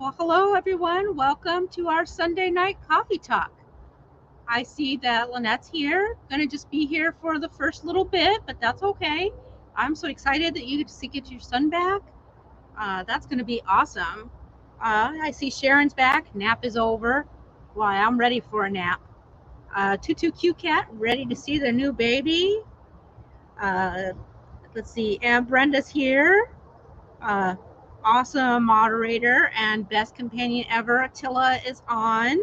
Well, hello everyone. Welcome to our Sunday night coffee talk. I see that Lynette's here. Gonna just be here for the first little bit, but that's okay. I'm so excited that you get to get your son back. That's gonna be awesome. I see Sharon's back. Nap is over. Why, I'm ready for a nap. Tutu Q Cat ready to see their new baby. Uh, let's see. And Brenda's here. Uh, awesome moderator and best companion ever. Attila is on.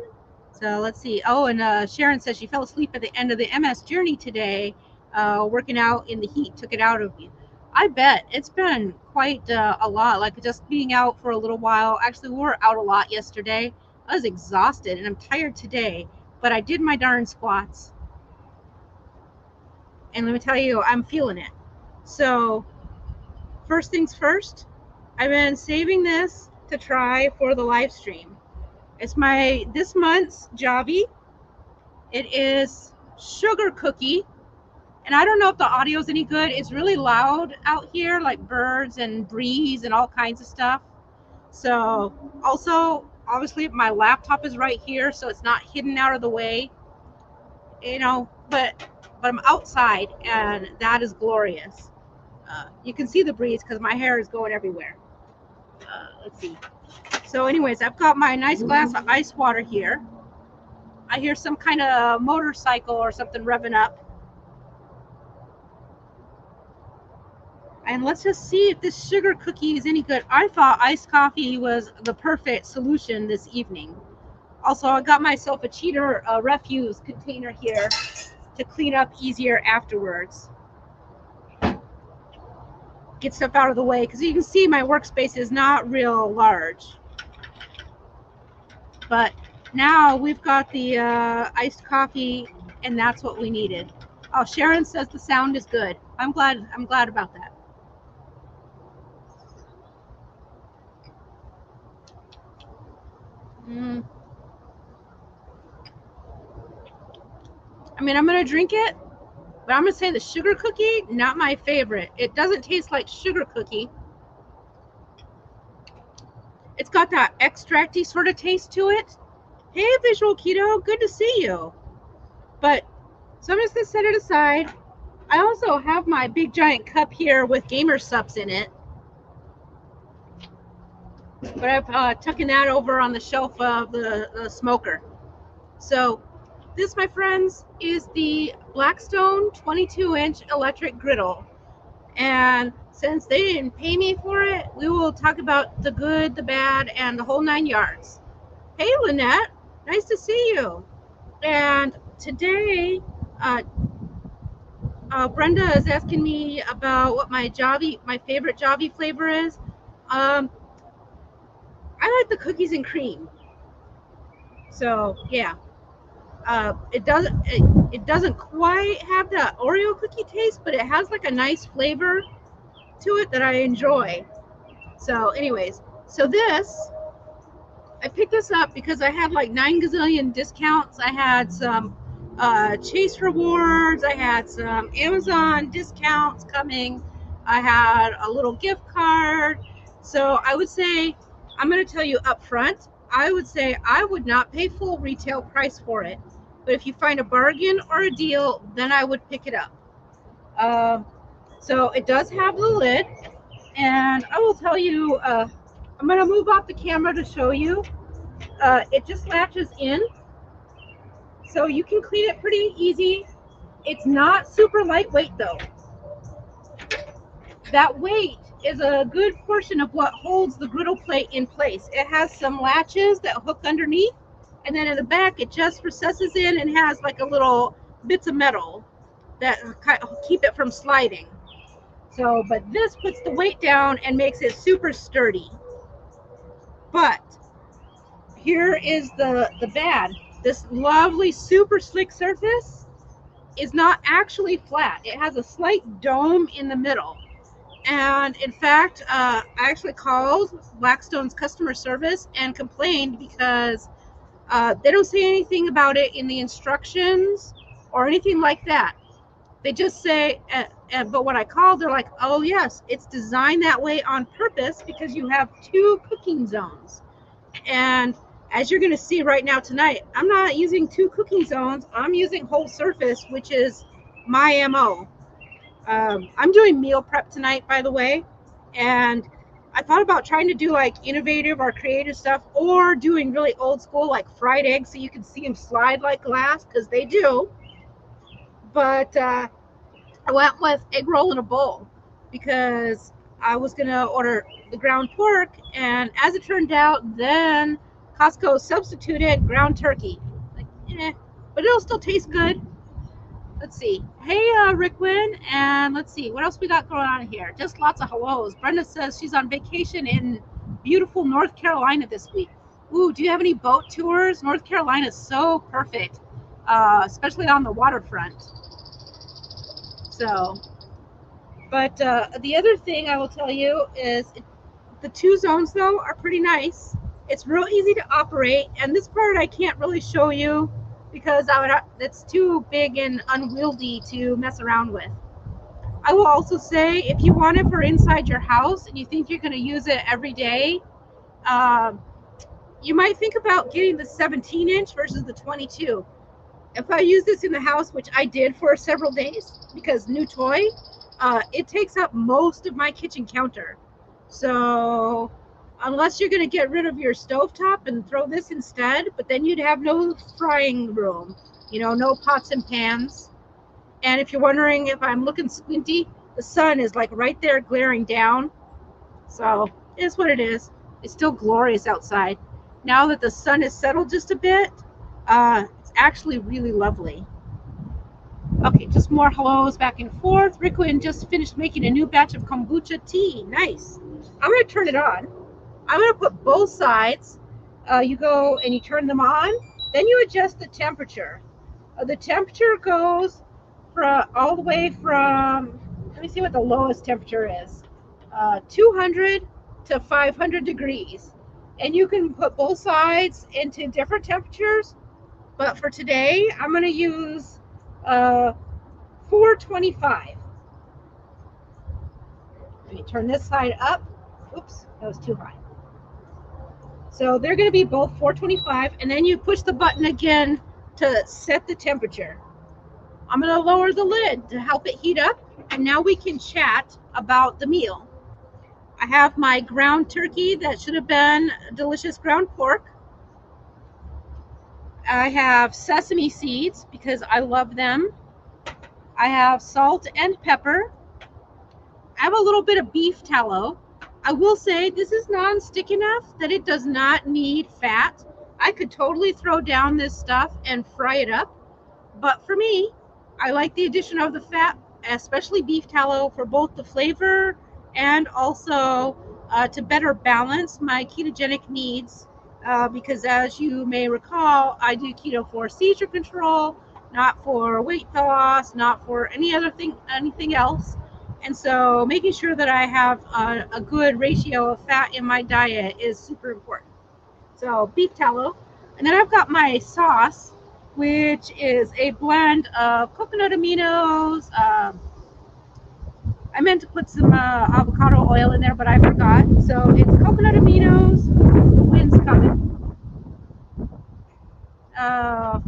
So let's see. Oh, and Sharon says she fell asleep at the end of the MS journey today, working out in the heat, took it out of you. I bet it's been quite a lot, like just being out for a little while. Actually, we were out a lot yesterday. I was exhausted and I'm tired today, but I did my darn squats. And let me tell you, I'm feeling it. So first things first, I've been saving this to try for the live stream. It's my this month's Javi. It is sugar cookie, and I don't know if the audio is any good. It's really loud out here, like birds and breeze and all kinds of stuff. So also, obviously, my laptop is right here, so it's not hidden out of the way. But I'm outside, and that is glorious. You can see the breeze because my hair is going everywhere. Let's see. So anyways, I've got my nice glass of ice water here. I hear some kind of motorcycle or something revving up. And let's just see if this sugar cookie is any good. I thought iced coffee was the perfect solution this evening. Also, I got myself a cheater refuse container here to clean up easier afterwards. Get stuff out of the way, because you can see my workspace is not real large. But now we've got the iced coffee, and that's what we needed. Oh, Sharon says the sound is good. I'm glad about that. I mean, I'm gonna drink it, but I'm gonna say the sugar cookie, not my favorite. It doesn't taste like sugar cookie. It's got that extracty sort of taste to it. Hey, Visual Keto, good to see you. But so I'm just gonna set it aside. I also have my big giant cup here with gamer subs in it, but I've taken that over on the shelf of the smoker. So this, my friends, is the Blackstone 22-inch electric griddle. And since they didn't pay me for it, we will talk about the good, the bad, and the whole 9 yards. Hey, Lynette, nice to see you. And today, Brenda is asking me about what my favorite Javi flavor is. I like the cookies and cream. So yeah, it doesn't quite have that Oreo cookie taste, but it has like a nice flavor to it that I enjoy. So anyways, so I picked this up because I had like 9 gazillion discounts. I had some Chase rewards. I had some Amazon discounts coming. I had a little gift card. So I would say, I'm going to tell you up front, I would say I would not pay full retail price for it. But if you find a bargain or a deal, then I would pick it up. So it does have the lid. And I will tell you, I'm going to move off the camera to show you. It just latches in. So you can clean it pretty easy. It's not super lightweight though. That weight is a good portion of what holds the griddle plate in place. It has some latches that hook underneath, and then in the back it just recesses in and has like a little bits of metal that keep it from sliding. So, but this puts the weight down and makes it super sturdy. But here is the bad. This lovely, super slick surface is not actually flat. It has a slight dome in the middle. And in fact, I actually called Blackstone's customer service and complained because they don't say anything about it in the instructions or anything like that. They just say, but when I called, they're like, oh yes, it's designed that way on purpose because you have 2 cooking zones. And as you're going to see right now tonight, I'm not using 2 cooking zones. I'm using whole surface, which is my MO. I'm doing meal prep tonight, by the way, and I thought about trying to do like innovative or creative stuff, or doing really old school like fried eggs so you can see them slide like glass, because they do. But I went with egg roll in a bowl because I was gonna order the ground pork, and as it turned out, then Costco substituted ground turkey. Like, but it'll still taste good. Let's see. Hey, Rickwin, and let's see what else we got going on here. Just lots of hellos. Brenda says she's on vacation in beautiful North Carolina this week. Ooh, do you have any boat tours? North Carolina is so perfect, especially on the waterfront. So, but the other thing I will tell you is the 2 zones though are pretty nice. It's real easy to operate, and this part I can't really show you because that's too big and unwieldy to mess around with. I will also say, if you want it for inside your house and you think you're going to use it every day, you might think about getting the 17-inch versus the 22. If I use this in the house, which I did for several days because new toy, it takes up most of my kitchen counter. So unless you're going to get rid of your stovetop and throw this instead, but then you'd have no frying room, no pots and pans. And if you're wondering if I'm looking squinty, the sun is like right there glaring down. So it is what it is. It's still glorious outside. Now that the sun has settled just a bit, it's actually really lovely. Okay, just more hellos back and forth. Rickwin just finished making a new batch of kombucha tea. Nice. I'm going to turn it on. I'm going to put both sides. You go and you turn them on. Then you adjust the temperature. The temperature goes all the way from, let me see what the lowest temperature is, 200 to 500 degrees. And you can put both sides into different temperatures. But for today, I'm going to use 425. Let me turn this side up. Oops, that was too high. So they're going to be both 425, and then you push the button again to set the temperature. I'm going to lower the lid to help it heat up, and now we can chat about the meal. I have my ground turkey that should have been delicious ground pork. I have sesame seeds because I love them. I have salt and pepper. I have a little bit of beef tallow. I will say this is non-stick enough that it does not need fat. I could totally throw down this stuff and fry it up. But for me, I like the addition of the fat, especially beef tallow, for both the flavor and also to better balance my ketogenic needs. Because as you may recall, I do keto for seizure control, not for weight loss, not for anything else. And so making sure that I have a good ratio of fat in my diet is super important. So beef tallow. And then I've got my sauce, which is a blend of coconut aminos. I meant to put some avocado oil in there, but I forgot. So it's coconut aminos, the wind's coming,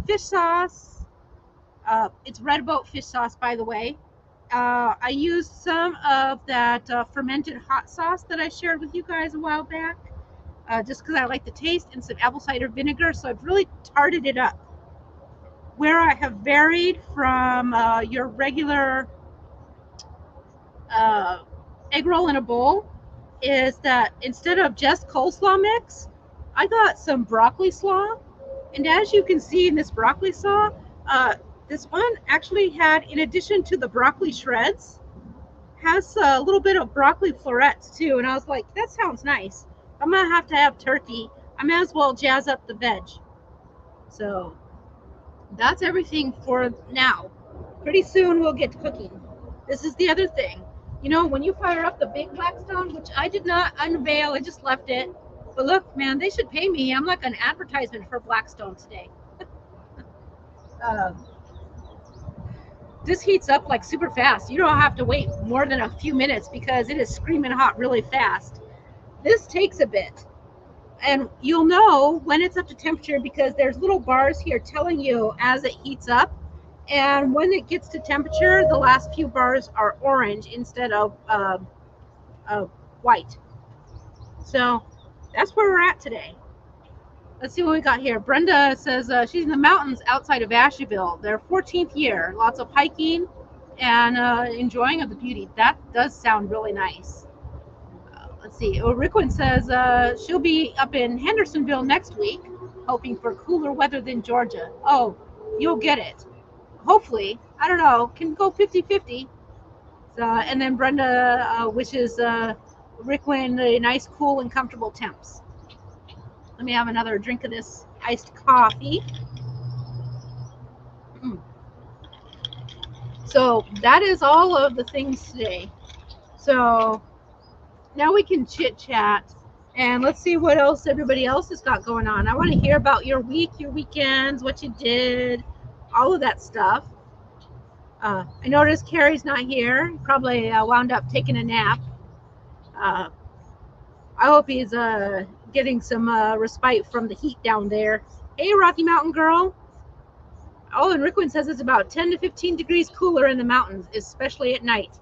fish sauce. It's Red Boat fish sauce, by the way. I used some of that fermented hot sauce that I shared with you guys a while back, just because I like the taste, and some apple cider vinegar. So I've really tarted it up. Where I have varied from your regular egg roll in a bowl is that instead of just coleslaw mix, I got some broccoli slaw. And as you can see in this broccoli slaw, this one actually had, in addition to the broccoli shreds, has a little bit of broccoli florets too. And I was like, that sounds nice. I'm going to have turkey. I may as well jazz up the veg. So that's everything for now. Pretty soon we'll get to cooking. This is the other thing. When you fire up the big Blackstone, which I did not unveil, I just left it. But look, man, they should pay me. I'm like an advertisement for Blackstone today. This heats up like super fast. You don't have to wait more than a few minutes because it is screaming hot really fast. This takes a bit. And you'll know when it's up to temperature because there's little bars here telling you as it heats up. And when it gets to temperature, the last few bars are orange instead of white. So that's where we're at today. Let's see what we got here. Brenda says she's in the mountains outside of Asheville. Their 14th year. Lots of hiking and enjoying of the beauty. That does sound really nice. Let's see. Oh, Rickwin says she'll be up in Hendersonville next week, hoping for cooler weather than Georgia. Oh, you'll get it. Hopefully. I don't know. Can go 50-50. So, and then Brenda wishes Rickwin a nice, cool, and comfortable temps. Let me have another drink of this iced coffee. So that is all of the things today. So now we can chit chat and let's see what else everybody else has got going on. I want to hear about your week, your weekends, what you did, all of that stuff. I noticed Carrie's not here. Probably wound up taking a nap. I hope he's getting some respite from the heat down there. Hey, Rocky Mountain girl. Oh, and Rickwin says it's about 10 to 15 degrees cooler in the mountains, especially at night.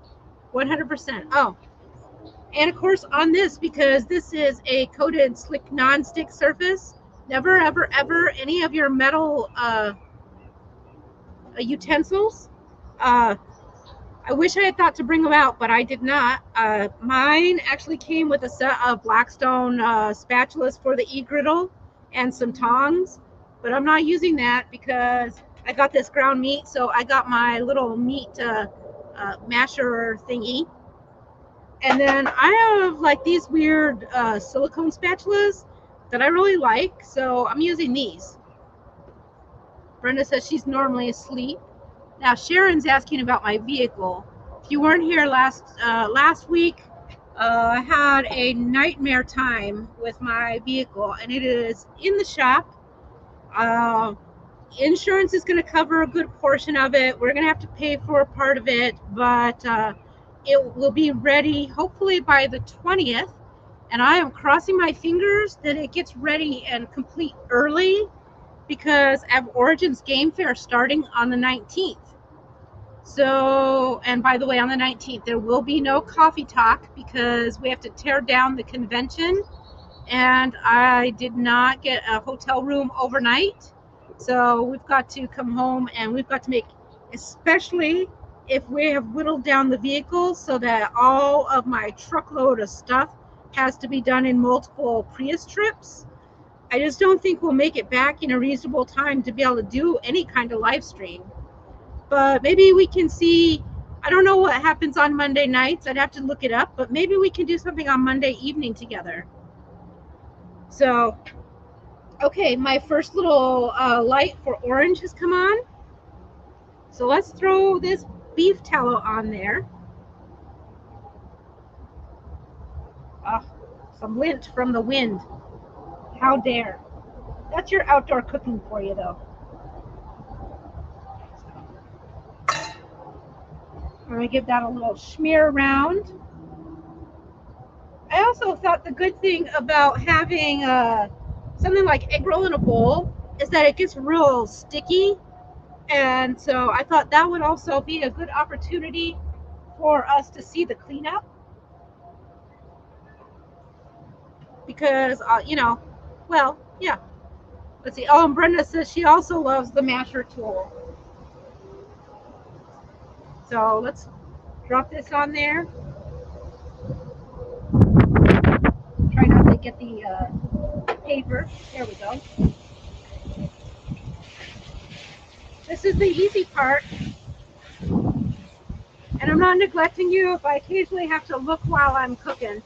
100%. Oh, and of course on this, because this is a coated slick non-stick surface, never, ever, ever any of your metal utensils. I wish I had thought to bring them out, but I did not. Mine actually came with a set of Blackstone spatulas for the e-griddle and some tongs, but I'm not using that because I got this ground meat, so I got my little meat masher thingy. And then I have like these weird silicone spatulas that I really like, so I'm using these. Brenda says she's normally asleep. Now Sharon's asking about my vehicle. If you weren't here last week, I had a nightmare time with my vehicle, and it is in the shop. Insurance is going to cover a good portion of it. We're going to have to pay for a part of it, but it will be ready hopefully by the 20th. And I am crossing my fingers that it gets ready and complete early because I have Origins Game Fair starting on the 19th. So, and by the way, on the 19th, there will be no coffee talk because we have to tear down the convention. And I did not get a hotel room overnight. So we've got to come home and we've got to make, especially if we have whittled down the vehicle so that all of my truckload of stuff has to be done in multiple Prius trips. I just don't think we'll make it back in a reasonable time to be able to do any kind of live stream. But maybe we can see, I don't know what happens on Monday nights. I'd have to look it up, but maybe we can do something on Monday evening together. So, okay, my first little light for orange has come on. So let's throw this beef tallow on there. Some lint from the wind. How dare. That's your outdoor cooking for you, though. I'm going to give that a little smear around. I also thought the good thing about having something like egg roll in a bowl is that it gets real sticky. And so I thought that would also be a good opportunity for us to see the cleanup. Because, you know, well, yeah. Let's see. Oh, and Brenda says she also loves the masher tool. So let's drop this on there. Try not to get the paper. There we go. This is the easy part. And I'm not neglecting you if I occasionally have to look while I'm cooking.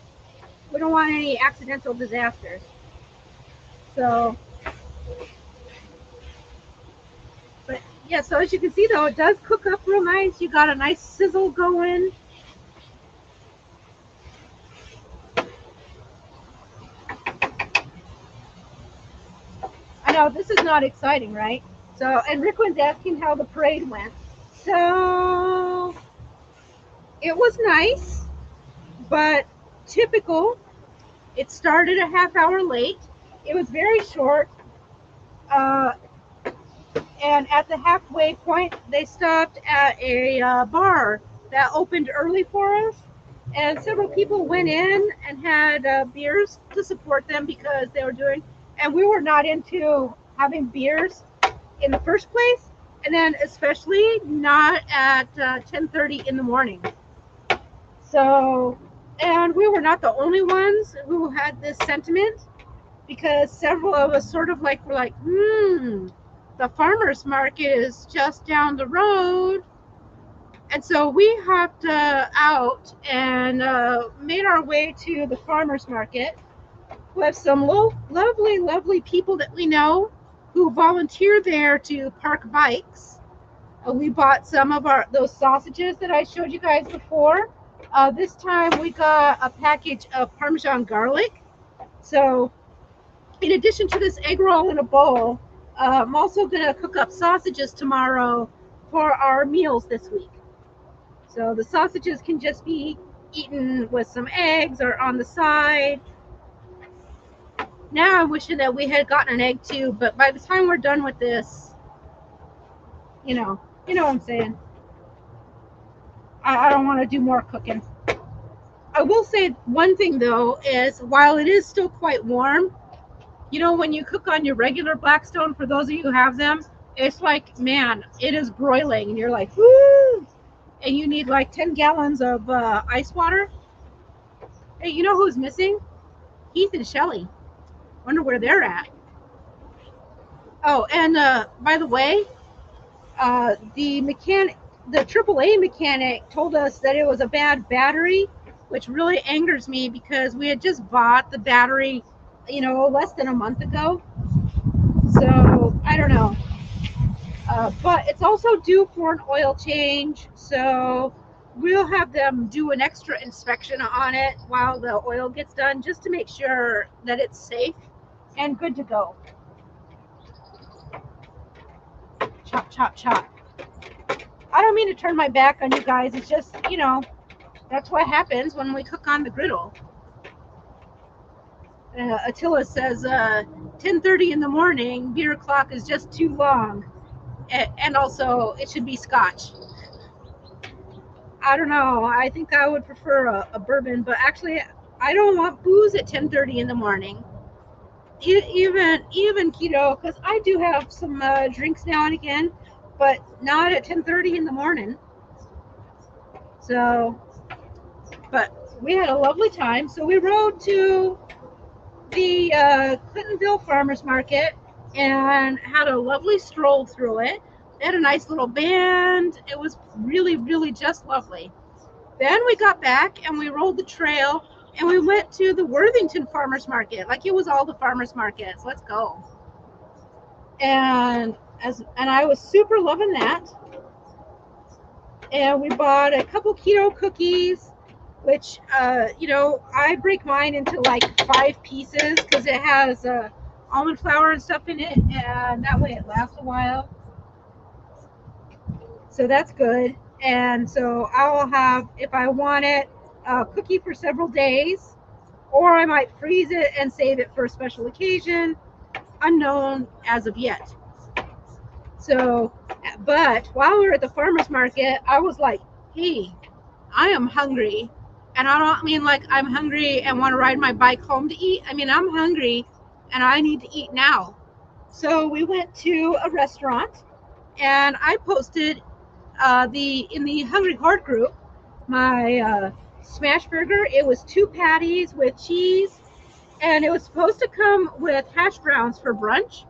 We don't want any accidental disasters. So, but yeah, so as you can see though, it does cook up real nice. You got a nice sizzle going. I know this is not exciting, right? So, and Rickwin's asking how the parade went. So, it was nice, but typical. It started a half hour late. It was very short. Uh, and at the halfway point, they stopped at a bar that opened early for us. And several people went in and had beers to support them because they were doing, and we were not into having beers in the first place, and then especially not at 10:30 in the morning. So, and we were not the only ones who had this sentiment, because several of us sort of like were like, the farmers market is just down the road. And so we hopped out and made our way to the farmers market with some lovely, lovely people that we know who volunteer there to park bikes. We bought some of those sausages that I showed you guys before. This time we got a package of Parmesan garlic. So in addition to this egg roll in a bowl, I'm also going to cook up sausages tomorrow for our meals this week. So the sausages can just be eaten with some eggs or on the side. Now I'm wishing that we had gotten an egg too, but by the time we're done with this, you know what I'm saying. I don't want to do more cooking. I will say one thing though is, while it is still quite warm, when you cook on your regular Blackstone, for those of you who have them, it's like, man, it is broiling, and you're like, woo! And you need like 10 gallons of ice water. Hey, you know who's missing? Heath and Shelly. Wonder where they're at. Oh, and by the way, the AAA mechanic told us that it was a bad battery, which really angers me because we had just bought the battery, less than a month ago. So I don't know. But it's also due for an oil change, so we'll have them do an extra inspection on it while the oil gets done, just to make sure that it's safe and good to go. Chop, chop, chop. I don't mean to turn my back on you guys. It's just, that's what happens when we cook on the griddle. Attila says 10:30 in the morning, beer clock is just too long. And also, it should be scotch. I don't know. I think I would prefer a bourbon, but actually, I don't want booze at 10:30 in the morning. Even keto, because I do have some drinks now and again, but not at 10:30 in the morning. So, but we had a lovely time. So we rode to the Clintonville Farmers Market and had a lovely stroll through it. They had a nice little band. It was really, really just lovely. Then we got back and we rolled the trail and we went to the Worthington Farmers Market. Like it was all the farmers markets. Let's go. And I was super loving that. And we bought a couple keto cookies, which I break mine into like 5 pieces because it has almond flour and stuff in it, and that way it lasts a while. So that's good. And so I'll have, if I want it, a cookie for several days, or I might freeze it and save it for a special occasion, unknown as of yet. So, but while we were at the farmer's market, I was like, hey, I am hungry. And I don't mean like I'm hungry and want to ride my bike home to eat. I mean, I'm hungry and I need to eat now. So we went to a restaurant, and I posted in the Hungry Horde group my smash burger. It was 2 patties with cheese, and it was supposed to come with hash browns for brunch.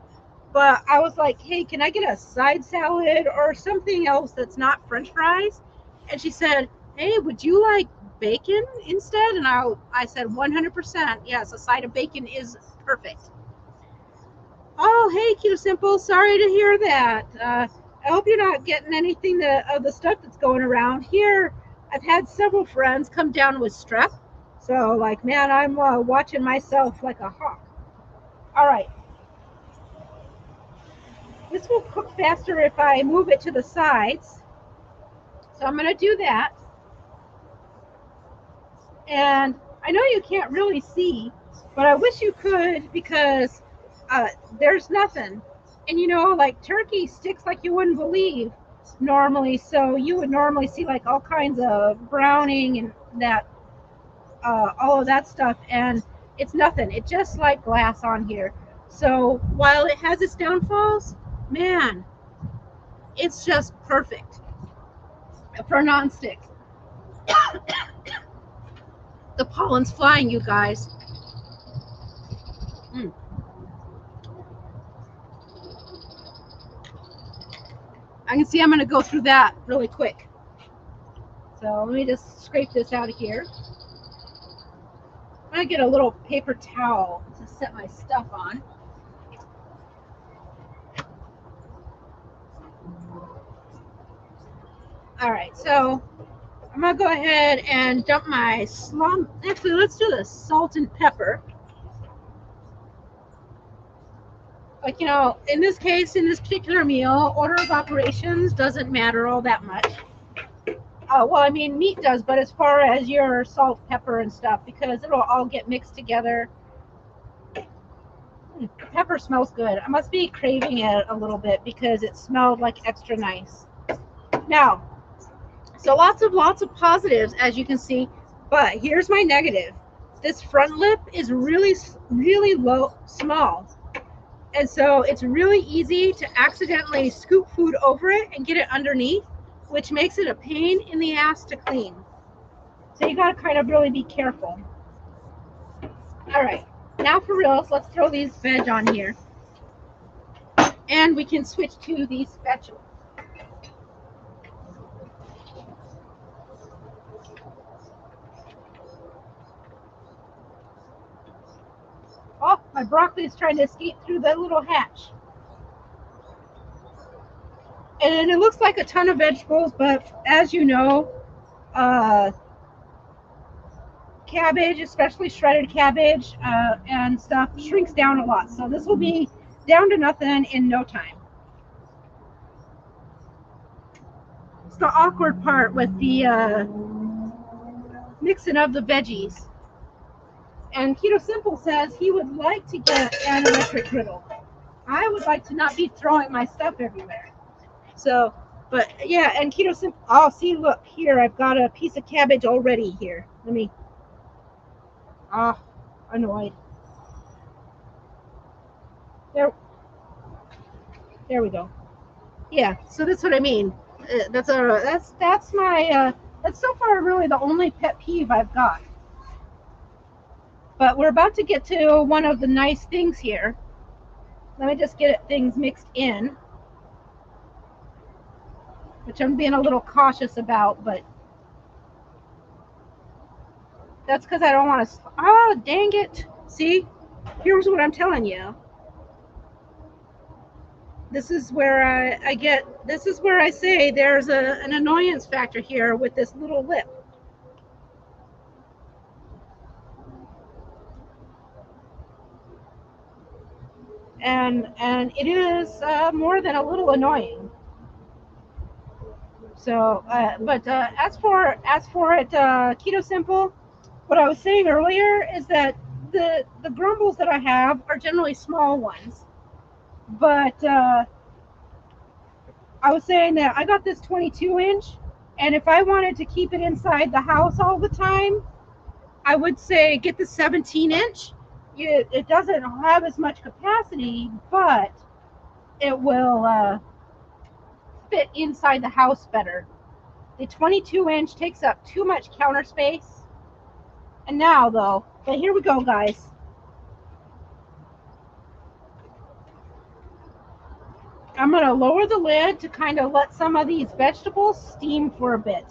But I was like, hey, can I get a side salad or something else that's not French fries? And she said, hey, would you like bacon instead? And I said 100%. Yes, a side of bacon is perfect. Oh, hey, Keto Simple. Sorry to hear that. I hope you're not getting anything of the stuff that's going around here. I've had several friends come down with strep. So, like, man, I'm watching myself like a hawk. All right. This will cook faster if I move it to the sides. So I'm going to do that. And I know you can't really see, but I wish you could, because uh, there's nothing. And you know, like turkey sticks like you wouldn't believe normally. So you would normally see like all kinds of browning and that, all of that stuff. And it's nothing. It's just like glass on here. So while it has its downfalls, man, it's just perfect for nonstick. The pollen's flying, you guys. Mm. I can see I'm going to go through that really quick. So let me just scrape this out of here. I'm going to get a little paper towel to set my stuff on. All right, so I'm going to go ahead and dump my slum. Actually, let's do the salt and pepper. Like, you know, in this case, in this particular meal, order of operations doesn't matter all that much. Well, I mean, meat does, but as far as your salt, pepper, and stuff, because it'll all get mixed together. Pepper smells good. I must be craving it a little bit because it smelled like extra nice. Now, so lots of positives, as you can see, but here's my negative. This front lip is really small. And so it's really easy to accidentally scoop food over it and get it underneath, which makes it a pain in the ass to clean. So you gotta kind of really be careful. All right, now for reals, let's throw these veg on here. And we can switch to these vegetables. Oh, my broccoli is trying to escape through the little hatch. And it looks like a ton of vegetables, but as you know, cabbage, especially shredded cabbage and stuff, shrinks down a lot. So this will be down to nothing in no time. It's the awkward part with the mixing of the veggies. And Keto Simple says he would like to get an electric griddle. I would like to not be throwing my stuff everywhere. So, but yeah, and Keto Simple, oh, see, look, here, I've got a piece of cabbage already here. Let me, annoyed. There we go. Yeah, so that's what I mean. That's my, that's so far really the only pet peeve I've got. But we're about to get to one of the nice things here. Let me just get things mixed in, which I'm being a little cautious about, but that's because I don't want to. Oh, dang it. See, here's what I'm telling you. This is where this is where I say there's an annoyance factor here with this little lip. And it is more than a little annoying. So, but as for it, Keto Simple, what I was saying earlier is that the grumbles that I have are generally small ones. But I was saying that I got this 22-inch, and if I wanted to keep it inside the house all the time, I would say get the 17-inch. It doesn't have as much capacity, but it will fit inside the house better. The 22-inch takes up too much counter space. And now, though, but here we go, guys. I'm going to lower the lid to kind of let some of these vegetables steam for a bit.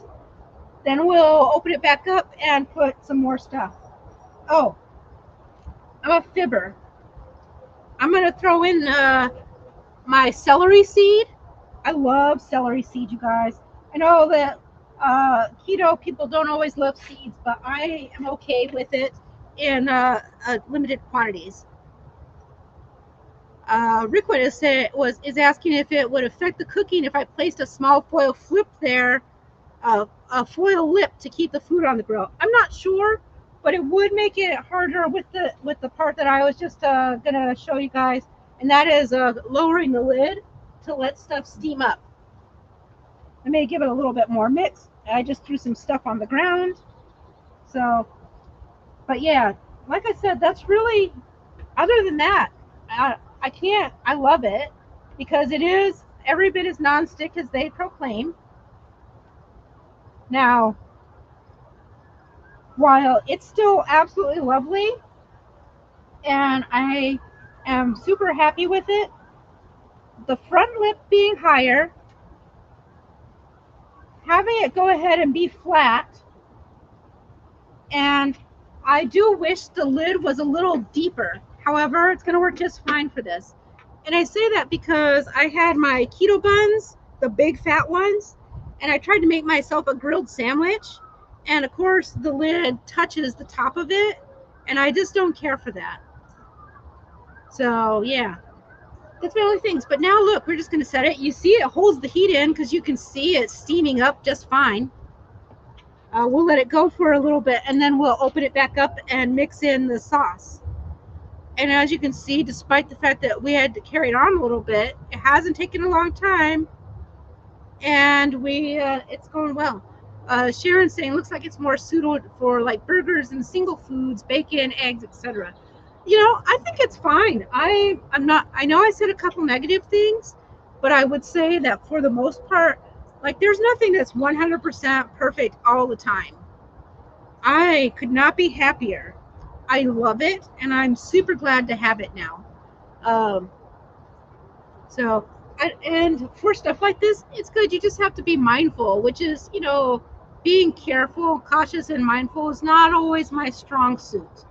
Then we'll open it back up and put some more stuff. Oh, I'm a fibber. I'm going to throw in my celery seed. I love celery seed, you guys. I know that keto people don't always love seeds, but I am okay with it in limited quantities. Rickwood is asking if it would affect the cooking if I placed a small foil flip there, a foil lip to keep the food on the grill. I'm not sure, but it would make it harder with the part that I was just gonna show you guys, and that is lowering the lid to let stuff steam up. I may give it a little bit more mix. I just threw some stuff on the ground. So, but yeah, like I said, that's really, other than that, I can't, I love it because it is every bit as nonstick as they proclaim. Now, while it's still absolutely lovely and I am super happy with it, the front lip being higher, having it go ahead and be flat, and I do wish the lid was a little deeper. However, it's going to work just fine for this. And I say that because I had my keto buns, the big fat ones, and I tried to make myself a grilled sandwich. And of course, the lid touches the top of it, and I just don't care for that. So, yeah, that's my only things. But now, look, we're just going to set it. You see it holds the heat in because you can see it steaming up just fine. We'll let it go for a little bit, and then we'll open it back up and mix in the sauce. And as you can see, despite the fact that we had to carry it on a little bit, it hasn't taken a long time, and it's going well. Sharon's saying looks like it's more suited for like burgers and single foods, bacon, eggs, etc. You know, I think it's fine. I know I said a couple negative things, but I would say that for the most part, like, there's nothing that's 100% perfect all the time. I could not be happier. I love it, and I'm super glad to have it now. And for stuff like this, it's good. You just have to be mindful, which is, you know, being careful, cautious, and mindful is not always my strong suit.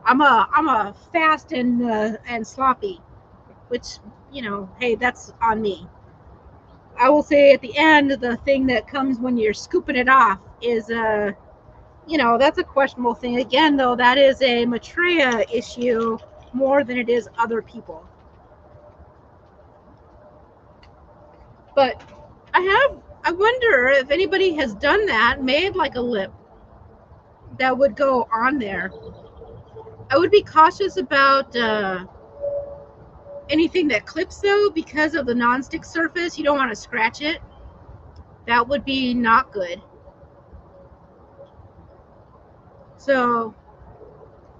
I'm a fast and sloppy, which, you know, hey, that's on me. I will say at the end, the thing that comes when you're scooping it off is you know, that's a questionable thing. Again, though, that is a Maitreya issue more than it is other people. But I wonder if anybody has done that, made like a lip that would go on there. I would be cautious about anything that clips, though, because of the nonstick surface. You don't want to scratch it. That would be not good. So,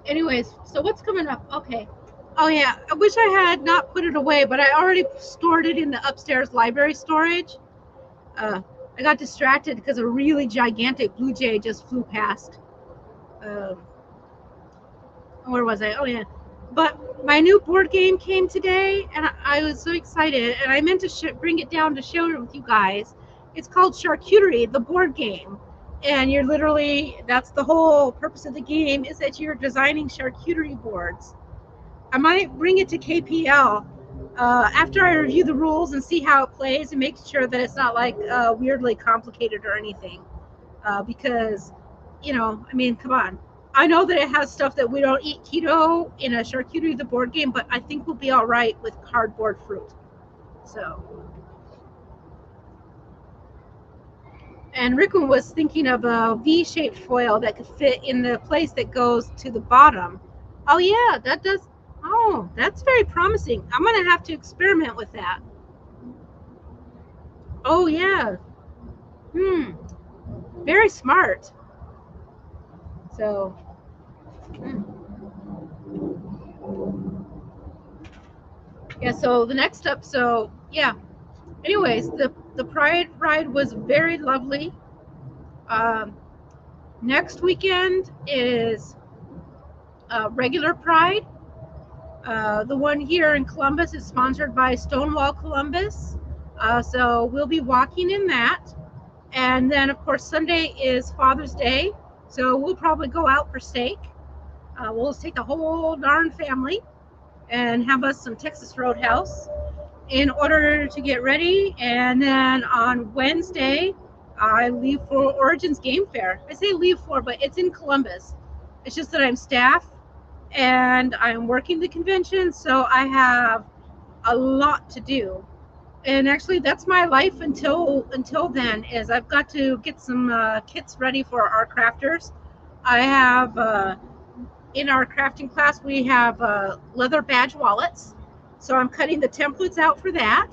anyways, so what's coming up? Okay. Oh, yeah. I wish I had not put it away, but I already stored it in the upstairs library storage. I got distracted because a really gigantic blue jay just flew past. Where was I? Oh, yeah. But my new board game came today, and I was so excited, and I meant to bring it down to share it with you guys. It's called Charcuterie, the board game. And you're literally, that's the whole purpose of the game, is that you're designing charcuterie boards. I might bring it to KPL after I review the rules and see how it plays and make sure that it's not like weirdly complicated or anything. Because, you know, I mean, come on. I know that it has stuff that we don't eat keto in a Charcuterie the board game, but I think we'll be all right with cardboard fruit. So. And Rickon was thinking of a V-shaped foil that could fit in the place that goes to the bottom. Oh, yeah, that does. Oh, that's very promising. I'm going to have to experiment with that. Oh, yeah. Very smart. So. Yeah, so the next up, so, yeah. Anyways, the Pride ride was very lovely. Next weekend is regular Pride. The one here in Columbus is sponsored by Stonewall Columbus. So we'll be walking in that. And then, of course, Sunday is Father's Day. So we'll probably go out for steak. We'll just take the whole darn family and have us some Texas Roadhouse in order to get ready. And then on Wednesday, I leave for Origins Game Fair. I say leave for, but it's in Columbus. It's just that I'm staff and I'm working the convention, so I have a lot to do. And actually, that's my life until then. Is I've got to get some kits ready for our crafters. I have, in our crafting class, we have leather badge wallets. So I'm cutting the templates out for that.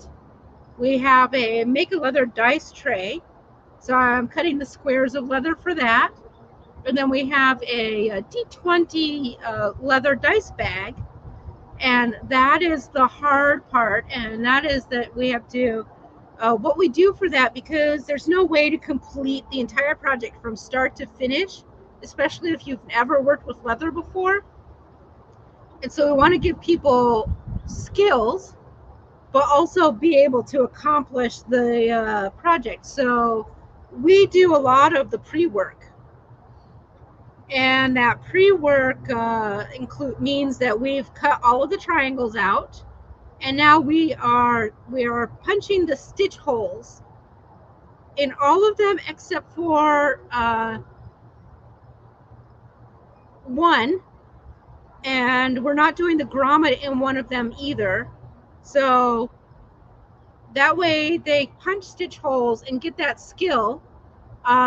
We have a make a leather dice tray. So I'm cutting the squares of leather for that. And then we have a D20 leather dice bag. And that is the hard part. And that is that we have to, what we do for that, because there's no way to complete the entire project from start to finish, especially if you've never worked with leather before. And so we want to give people skills, but also be able to accomplish the project. So we do a lot of the pre-work. And that pre-work means that we've cut all of the triangles out. And now we are punching the stitch holes in all of them except for one. And we're not doing the grommet in one of them either. So that way they punch stitch holes and get that skill.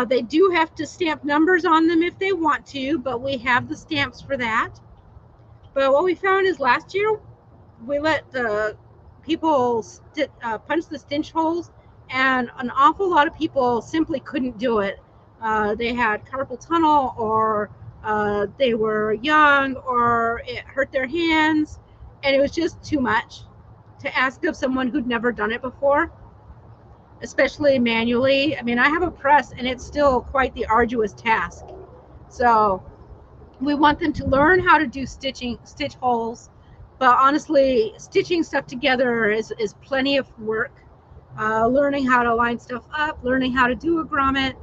They do have to stamp numbers on them if they want to, but we have the stamps for that. But what we found is last year we let the people punch the stitch holes, and an awful lot of people simply couldn't do it. They had carpal tunnel, or they were young, or it hurt their hands, and it was just too much to ask of someone who'd never done it before, especially manually. I mean, I have a press, and it's still quite the arduous task. So we want them to learn how to do stitch holes, but honestly, stitching stuff together is plenty of work. Learning how to line stuff up, learning how to do a grommet,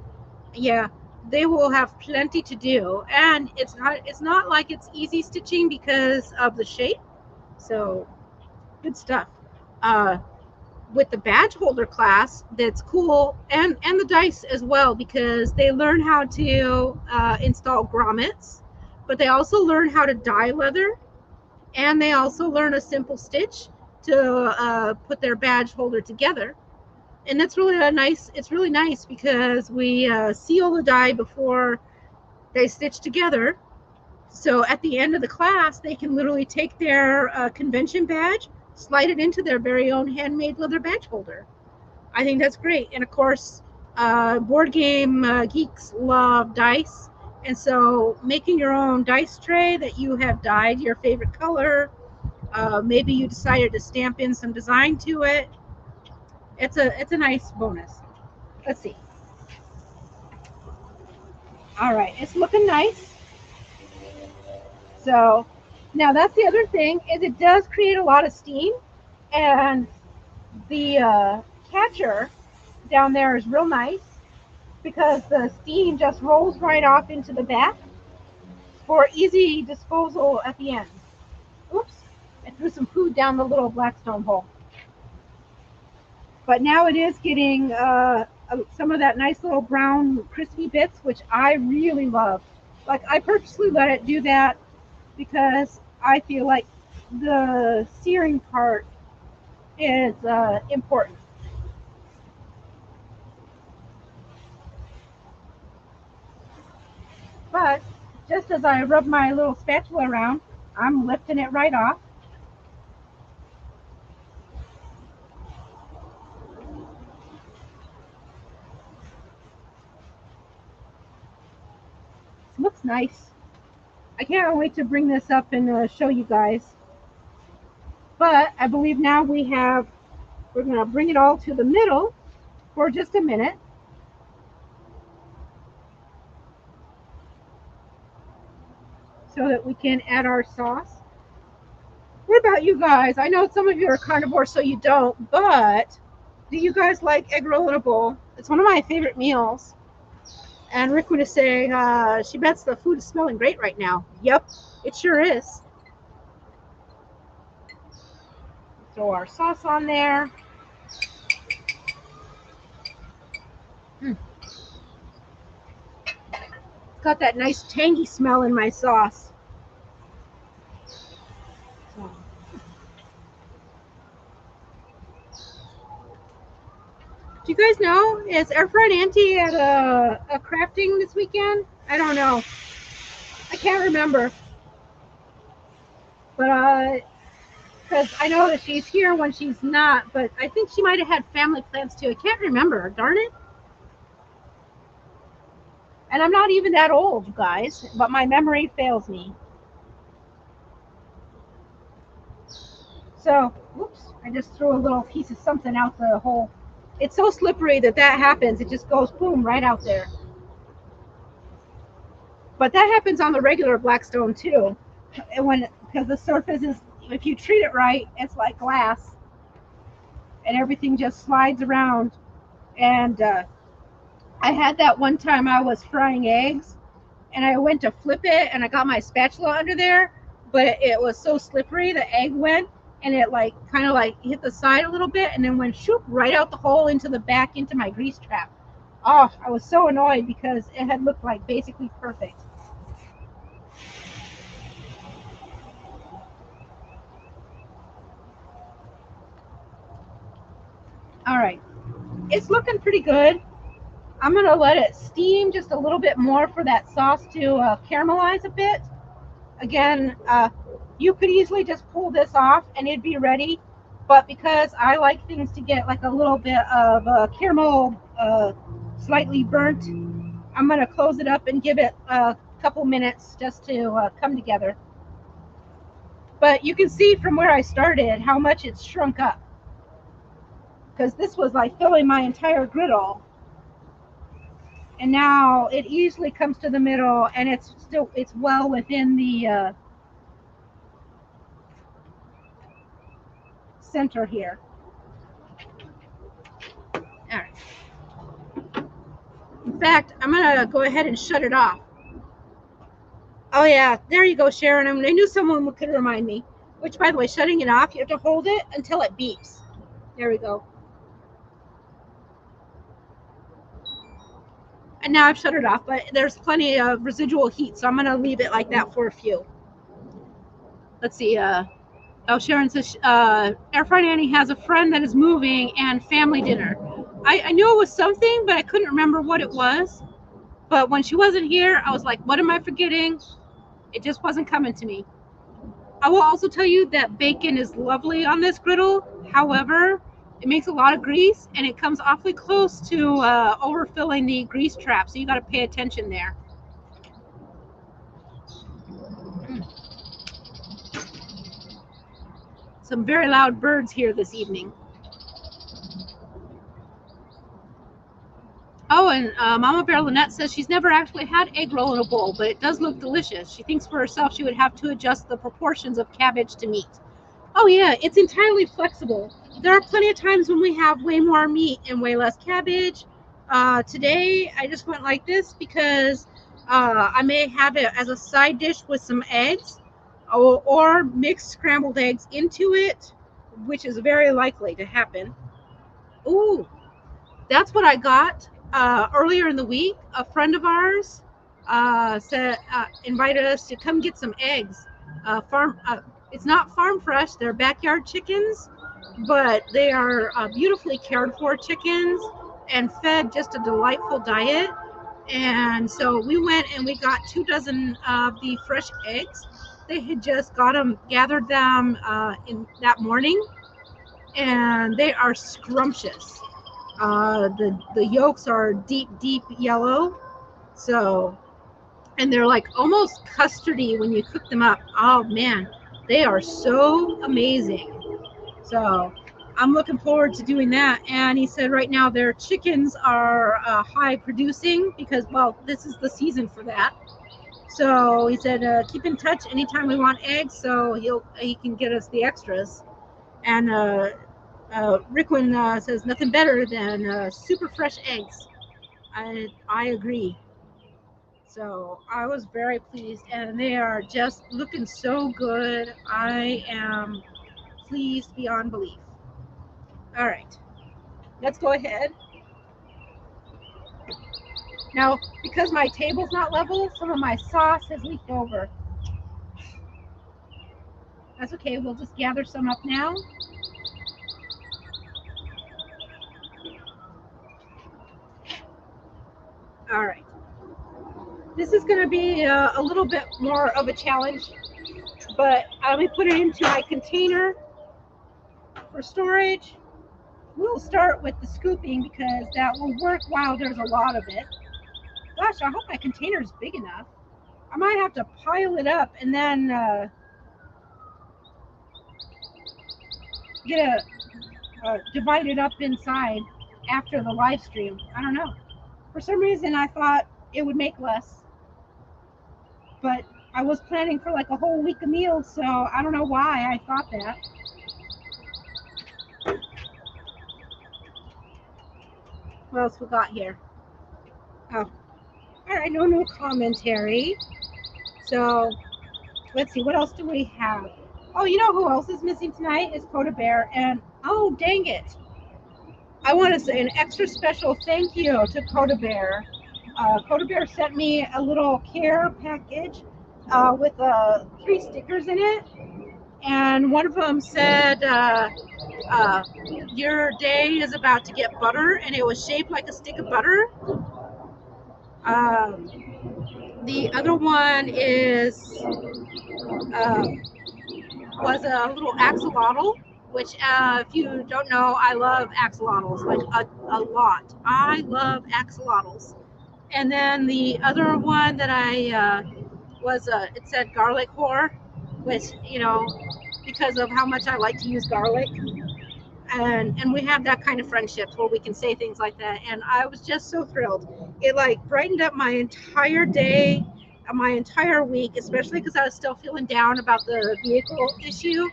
yeah, they will have plenty to do. And it's not like it's easy stitching because of the shape. So good stuff. With the badge holder class, that's cool, and the dice as well, because they learn how to install grommets, but they also learn how to dye leather, and they also learn a simple stitch to put their badge holder together. And that's really it's really nice because we seal the dye before they stitch together. So at the end of the class, they can literally take their convention badge, slide it into their very own handmade leather badge holder. I think that's great. And of course, board game geeks love dice. And so making your own dice tray that you have dyed your favorite color, maybe you decided to stamp in some design to it. It's a nice bonus. Let's see. All right, it's looking nice. So now that's the other thing, is it does create a lot of steam, and the catcher down there is real nice because the steam just rolls right off into the back for easy disposal at the end. Oops, I threw some food down the little Blackstone hole. But now it is getting some of that nice little brown crispy bits, which I really love. Like, I purposely let it do that because I feel like the searing part is important. But just as I rub my little spatula around, I'm lifting it right off. It looks nice. I can't wait to bring this up and show you guys. But I believe now we're going to bring it all to the middle for just a minute. So that we can add our sauce. What about you guys? I know some of you are carnivores, so you don't, but do you guys like egg roll in a bowl? It's one of my favorite meals. And Rick would say, she bets the food is smelling great right now. Yep, it sure is. Throw our sauce on there. It's got that nice tangy smell in my sauce. So. Do you guys know, is Air Fried Auntie at a crafting this weekend? I don't know. can't remember. But because I know that she's here when she's not, but I think she might have had family plans too. I can't remember, darn it. And I'm not even that old, you guys, but my memory fails me. So, whoops, I just threw a little piece of something out the hole. It's so slippery that happens. It just goes boom right out there. But that happens on the regular Blackstone too. And because the surface is, if you treat it right, it's like glass, and everything just slides around. And I had that one time I was frying eggs, and I went to flip it, and I got my spatula under there, but it was so slippery, the egg went, and it like kind of like hit the side a little bit, and then went shoop right out the hole into the back into my grease trap. Oh, I was so annoyed because it had looked like basically perfect. All right, it's looking pretty good. I'm gonna let it steam just a little bit more for that sauce to caramelize a bit. Again, you could easily just pull this off and it'd be ready, but because I like things to get like a little bit of caramel slightly burnt, I'm gonna close it up and give it a couple minutes just to come together. But you can see from where I started how much it's shrunk up, because this was like filling my entire griddle, and now it easily comes to the middle, and it's well within the center here. All right. In fact, I'm gonna go ahead and shut it off. Oh yeah, there you go, Sharon. I knew someone could remind me. Which, by the way, shutting it off, you have to hold it until it beeps. There we go. And now I've shut it off, but there's plenty of residual heat, so I'm gonna leave it like that for a few. Let's see. Oh, Sharon says Air Fried Annie has a friend that is moving and family dinner. I knew it was something, but I couldn't remember what it was. But when she wasn't here, I was like, what am I forgetting? It just wasn't coming to me. I will also tell you that bacon is lovely on this griddle. However, it makes a lot of grease, and it comes awfully close to overfilling the grease trap, so you got to pay attention there. Some very loud birds here this evening. Oh, and Mama Bear Lynette says she's never actually had egg roll in a bowl, but it does look delicious. She thinks for herself she would have to adjust the proportions of cabbage to meat. Oh yeah, it's entirely flexible. There are plenty of times when we have way more meat and way less cabbage. Today I just went like this because I may have it as a side dish with some eggs, or mix scrambled eggs into it, which is very likely to happen. Ooh, that's what I got earlier in the week. A friend of ours invited us to come get some eggs. It's not farm fresh; they're backyard chickens, but they are beautifully cared for chickens and fed just a delightful diet. And so we went and we got 2 dozen of the fresh eggs. They had just gathered them in that morning, and they are scrumptious. The yolks are deep yellow, so, and they're like almost custardy when you cook them up. Oh man, they are so amazing. So I'm looking forward to doing that. And he said right now their chickens are high producing because, well, this is the season for that. So he said keep in touch anytime we want eggs, so he can get us the extras. And Rickwin says nothing better than super fresh eggs. I agree. So I was very pleased, and they are just looking so good. I am pleased beyond belief. All right, let's go ahead. Now, because my table's not level, some of my sauce has leaked over. That's okay, we'll just gather some up now. All right. This is going to be a little bit more of a challenge, but let me put it into my container for storage. We'll start with the scooping because that will work while there's a lot of it. Gosh, I hope my container is big enough. I might have to pile it up and then divide it up inside after the live stream. I don't know. For some reason, I thought it would make less, but I was planning for like a whole week of meals, so I don't know why I thought that. What else we got here? Oh, all right, no commentary. So let's see, what else do we have? Oh, you know who else is missing tonight is Coda Bear, and oh, dang it. I want to say an extra special thank you to Coda Bear. Coda Bear sent me a little care package with 3 stickers in it, and one of them said, your day is about to get butter, and it was shaped like a stick of butter. The other one was a little axolotl, which if you don't know, I love axolotls, like a lot. I love axolotls. And then the other one that I it said garlic whore, which, because of how much I like to use garlic. And we have that kind of friendship where we can say things like that. And I was just so thrilled. It like brightened up my entire day, my entire week, especially because I was still feeling down about the vehicle issue.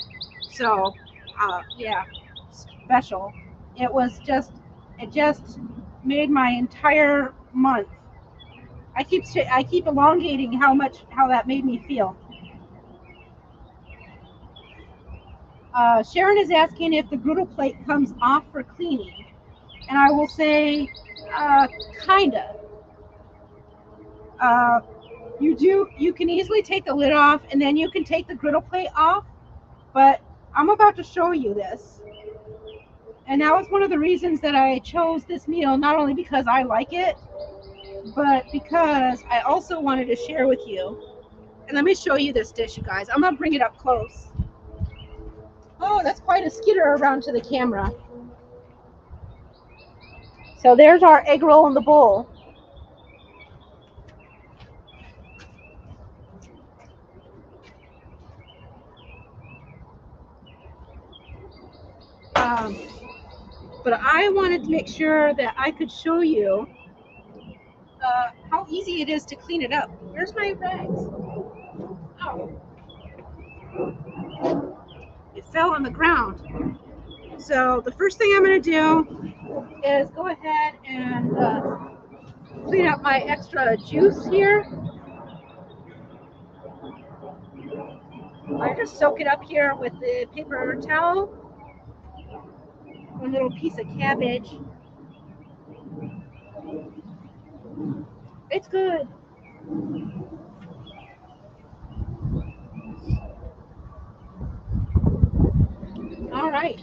So, yeah, special. It just made my entire month. I keep elongating how that made me feel. Sharon is asking if the griddle plate comes off for cleaning, and I will say, kinda. You can easily take the lid off, and then you can take the griddle plate off. But I'm about to show you this, and that was one of the reasons that I chose this meal. Not only because I like it, but because I also wanted to share with you. And let me show you this dish, you guys. I'm gonna bring it up close. Oh, that's quite a skitter around to the camera. So there's our egg roll in the bowl. But I wanted to make sure that I could show you how easy it is to clean it up. Where's my rags? Oh, it fell on the ground. So the first thing I'm going to do is go ahead and clean up my extra juice here. I just soak it up here with the paper towel. One little piece of cabbage. It's good. All right.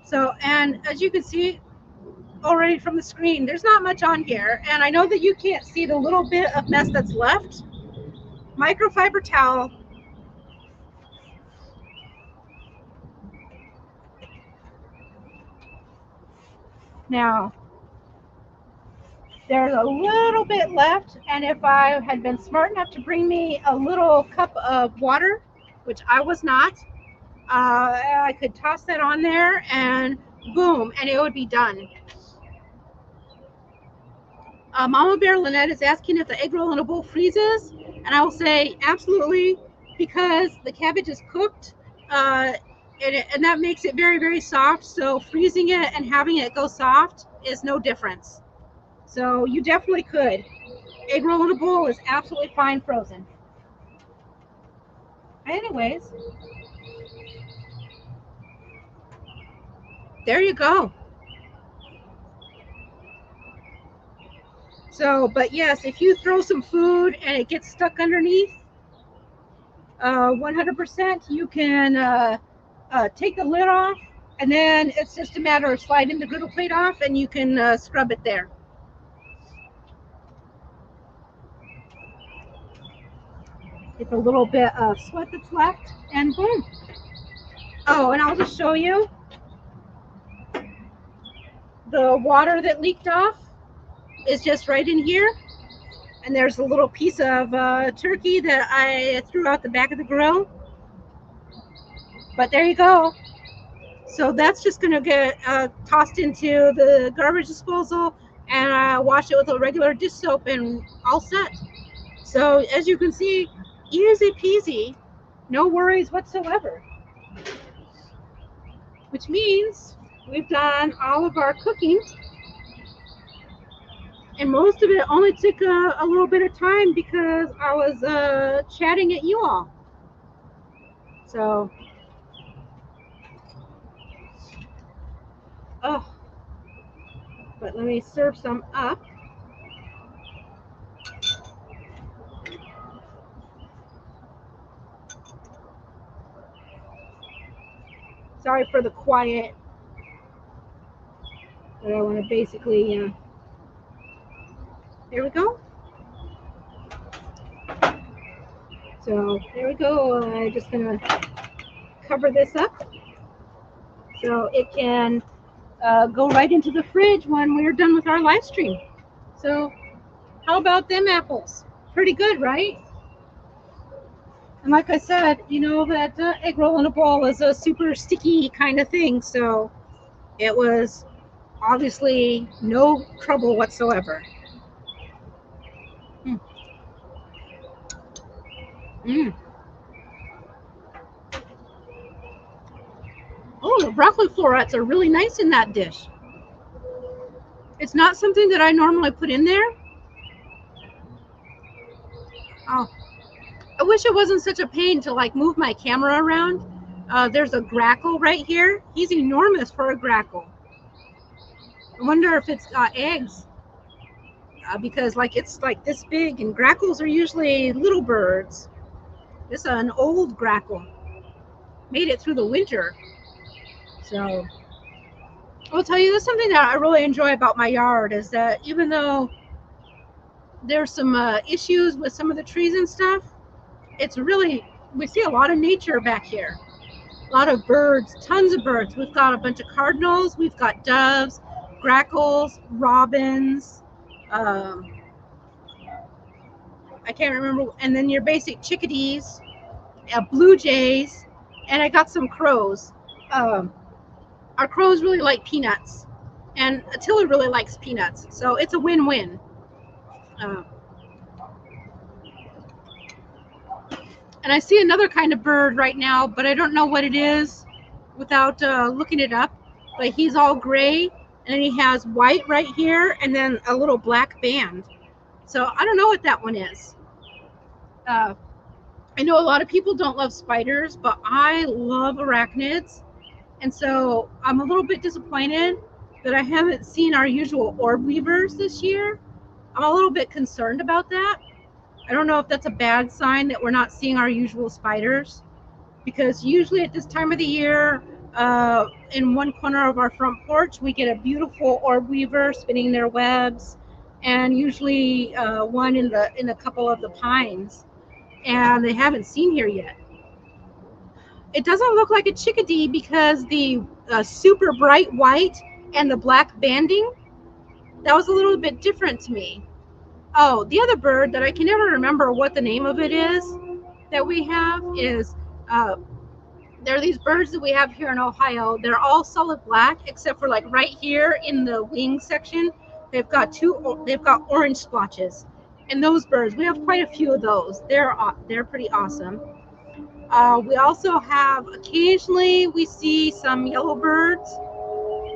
So, and as you can see already from the screen, there's not much on here. And I know that you can't see the little bit of mess that's left. Microfiber towel. Now, there's a little bit left, and if I had been smart enough to bring me a little cup of water, which I was not, I could toss that on there and boom, and it would be done. Mama Bear Lynette is asking if the egg roll in a bowl freezes, and I will say absolutely, because the cabbage is cooked, and that makes it very, very soft. So freezing it and having it go soft is no difference. So you definitely could. Egg roll in a bowl is absolutely fine frozen. Anyways, there you go. So, but yes, if you throw some food and it gets stuck underneath, 100% you can take the lid off, and then it's just a matter of sliding the griddle plate off and you can scrub it there. It's a little bit of sweat that's left, and boom. Oh, and I'll just show you the water that leaked off is just right in here. And there's a little piece of turkey that I threw out the back of the grill. But there you go. So that's just going to get tossed into the garbage disposal and wash it with a regular dish soap and all set. So as you can see, easy peasy, no worries whatsoever. Which means we've done all of our cooking. And most of it only took a little bit of time because I was chatting at you all. So, oh, but let me serve some up. Sorry for the quiet, but I want to basically, there we go. So there we go. I'm just gonna cover this up so it can go right into the fridge when we're done with our live stream. So how about them apples? Pretty good, right? And like I said, you know that egg roll in a bowl is a super sticky kind of thing, so it was obviously no trouble whatsoever. Mm. Mm. Oh, the broccoli florets are really nice in that dish. It's not something that I normally put in there. Oh, I wish it wasn't such a pain to like move my camera around. There's a grackle right here. He's enormous for a grackle. I wonder if it's got eggs because like it's like this big, and grackles are usually little birds. This is an old grackle. Made it through the winter. So I'll tell you, that's something that I really enjoy about my yard is that even though there's some issues with some of the trees and stuff, it's really, we see a lot of nature back here. A lot of birds, tons of birds. We've got a bunch of cardinals, we've got doves, grackles, robins, I can't remember, and then your basic chickadees, blue jays, and I got some crows. Our crows really like peanuts, and Attila really likes peanuts, so it's a win-win. And I see another kind of bird right now, but I don't know what it is without looking it up. But he's all gray, and then he has white right here, and then a little black band. So I don't know what that one is. I know a lot of people don't love spiders, but I love arachnids. And so I'm a little bit disappointed that I haven't seen our usual orb weavers this year. I'm a little bit concerned about that. I don't know if that's a bad sign that we're not seeing our usual spiders, because usually at this time of the year, in one corner of our front porch, we get a beautiful orb weaver spinning their webs, and usually one in the couple of the pines, and they haven't seen here yet. It doesn't look like a chickadee because the super bright white and the black banding, that was a little bit different to me. Oh, the other bird that I can never remember what the name of it is that we have is, there are these birds that we have here in Ohio. They're all solid black except for like right here in the wing section. They've got orange splotches. And those birds, we have quite a few of those. They're pretty awesome. We also have, occasionally we see some yellow birds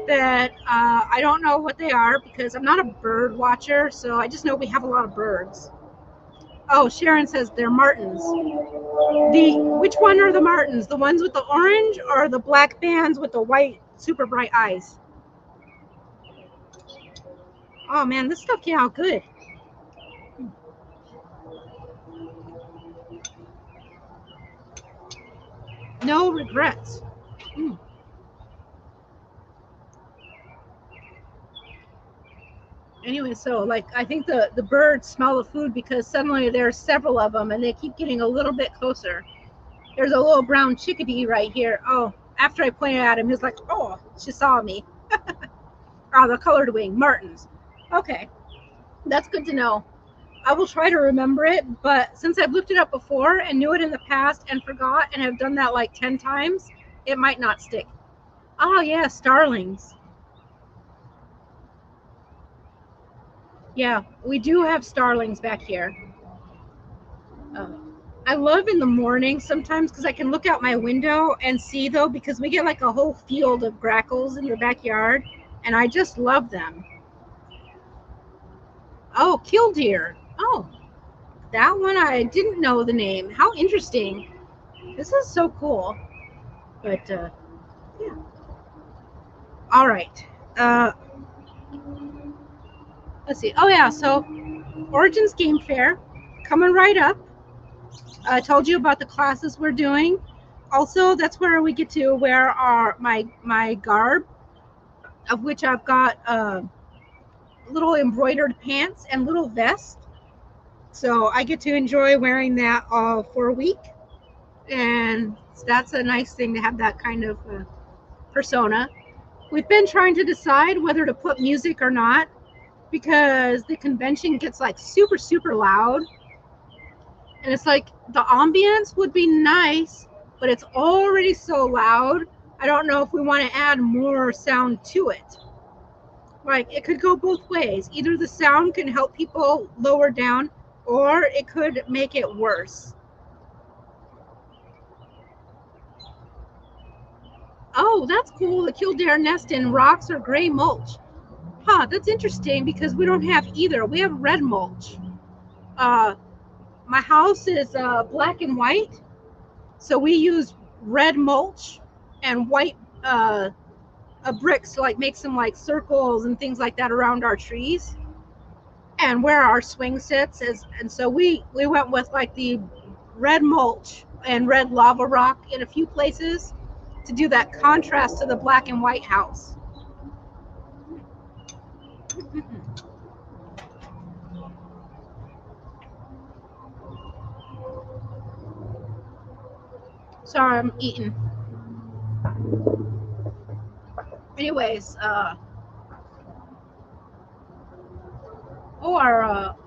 that I don't know what they are because I'm not a bird watcher, so I just know we have a lot of birds. Oh, Sharon says they're martins. Which one are the martins? The ones with the orange or the black bands with the white super bright eyes? Oh man, this stuff came out good. No regrets. Anyway, so like I think the birds smell the food because suddenly there's several of them and they keep getting a little bit closer. There's a little brown chickadee right here. Oh, after I pointed at him, he's like, oh, she saw me. Oh, the colored wing, martins. Okay, that's good to know. I will try to remember it, but since I've looked it up before and knew it in the past and forgot and have done that like 10 times, it might not stick. Oh, yeah, starlings. Yeah, we do have starlings back here. Uh, I love in the morning sometimes because I can look out my window and see, though, because we get like a whole field of grackles in the backyard, and I just love them. Oh, killdeer. Oh, that one I didn't know the name. How interesting. This is so cool. But yeah. All right. Uh, let's see. Oh yeah. So Origins Game Fair coming right up. I told you about the classes we're doing. Also, that's where we get to wear our my garb, of which I've got little embroidered pants and little vest. So I get to enjoy wearing that for a week, and that's a nice thing to have that kind of persona. We've been trying to decide whether to put music or not because the convention gets like super, super loud. And it's like the ambience would be nice, but it's already so loud. I don't know if we want to add more sound to it. Like it could go both ways. Either the sound can help people lower down or it could make it worse. Oh, that's cool. The killdeer nest in rocks or gray mulch. Huh, that's interesting because we don't have either. We have red mulch. Uh, my house is black and white, so we use red mulch and white bricks to like make some like circles and things like that around our trees and where our swing sits is. And so we went with like the red mulch and red lava rock in a few places to do that contrast to the black and white house. Sorry, I'm eating. Anyways,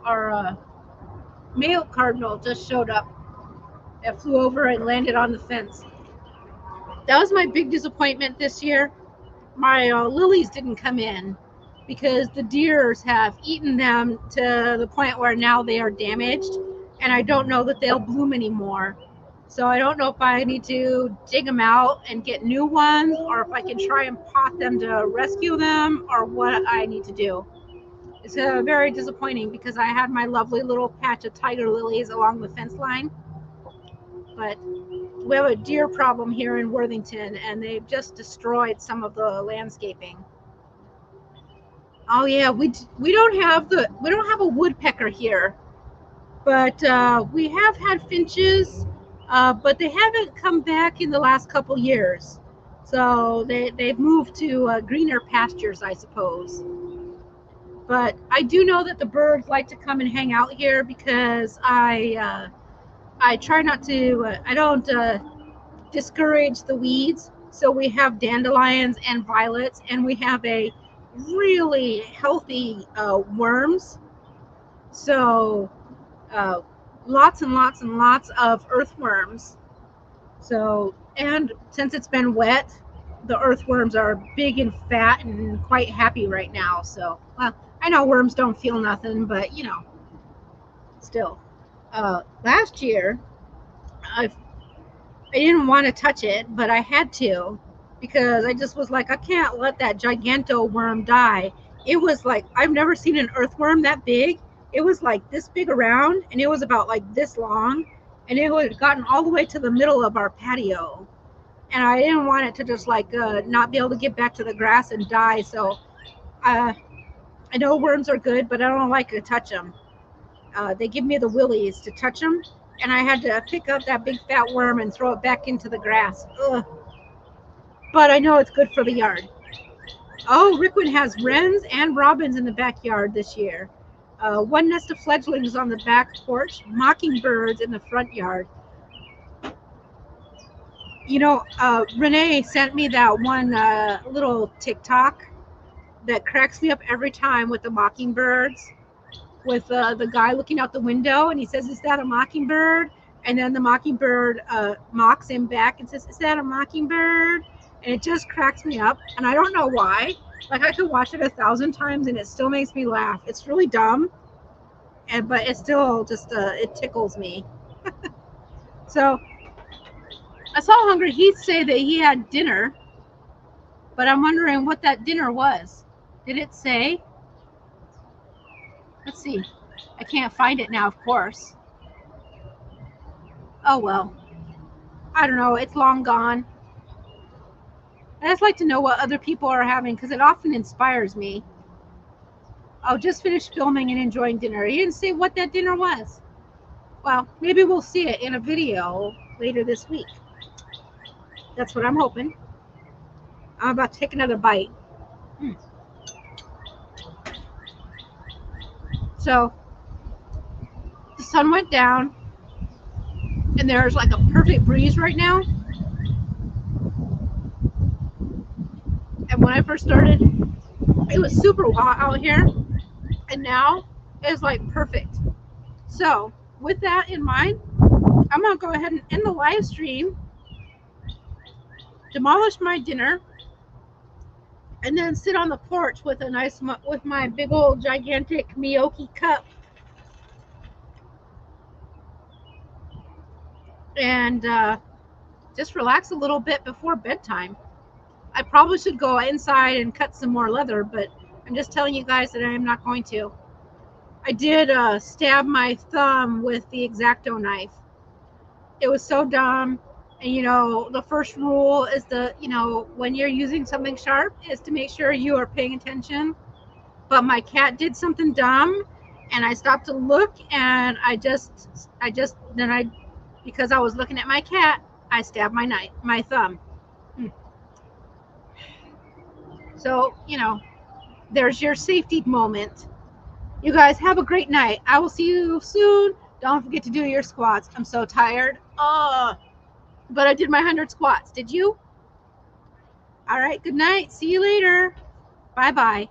our male cardinal just showed up. It flew over and landed on the fence. That was my big disappointment this year. My lilies didn't come in because the deers have eaten them to the point where now they are damaged, and I don't know that they'll bloom anymore. So I don't know if I need to dig them out and get new ones, or if I can try and pot them to rescue them, or what I need to do. It's very disappointing because I had my lovely little patch of tiger lilies along the fence line, but we have a deer problem here in Worthington, and they've just destroyed some of the landscaping. Oh yeah, we don't have a woodpecker here, but we have had finches, but they haven't come back in the last couple years. So they've moved to greener pastures, I suppose. But I do know that the birds like to come and hang out here because I try not to I don't discourage the weeds. So we have dandelions and violets, and we have a really healthy worms. So uh, lots and lots and lots of earthworms. So, and since it's been wet, the earthworms are big and fat and quite happy right now. So, well, I know worms don't feel nothing, but you know, still. Last year, I didn't want to touch it, but I had to because I just was like, I can't let that giganto worm die. It was like, I've never seen an earthworm that big. It was like this big around, and it was about like this long, and it had gotten all the way to the middle of our patio. And I didn't want it to just like not be able to get back to the grass and die. So uh, I know worms are good, but I don't like to touch them. They give me the willies to touch them, and I had to pick up that big fat worm and throw it back into the grass. Ugh. But I know it's good for the yard. Oh, Rickwood has wrens and robins in the backyard this year. One nest of fledglings on the back porch, mockingbirds in the front yard. You know, Renee sent me that one little TikTok that cracks me up every time with the mockingbirds, with the guy looking out the window and he says, "Is that a mockingbird?" And then the mockingbird mocks him back and says, "Is that a mockingbird?" And it just cracks me up. And I don't know why. Like, I could watch it 1,000 times and it still makes me laugh. It's really dumb, but it still just it tickles me. So I saw Hungry Heath say that he had dinner, but I'm wondering what that dinner was. Did it say? Let's see. I can't find it now, of course. Oh well. I don't know. It's long gone. I just like to know what other people are having because it often inspires me. I'll just finish filming and enjoying dinner. He didn't say what that dinner was. Well, maybe we'll see it in a video later this week. That's what I'm hoping. I'm about to take another bite. So the sun went down and there's like a perfect breeze right now. And when I first started, it was super hot out here. And now it's like perfect. So with that in mind, I'm going to go ahead and end the live stream, demolish my dinner, and then sit on the porch with with my big old gigantic Miyoki cup and just relax a little bit before bedtime. I probably should go inside and cut some more leather, but I'm just telling you guys that I am not going to. I did stab my thumb with the X-Acto knife. It was so dumb. And you know, the first rule is when you're using something sharp is to make sure you are paying attention. But my cat did something dumb and I stopped to look and because I was looking at my cat, I stabbed my thumb. So, there's your safety moment. You guys have a great night. I will see you soon. Don't forget to do your squats. I'm so tired. But I did my 100 squats. Did you? All right, good night. See you later. Bye-bye.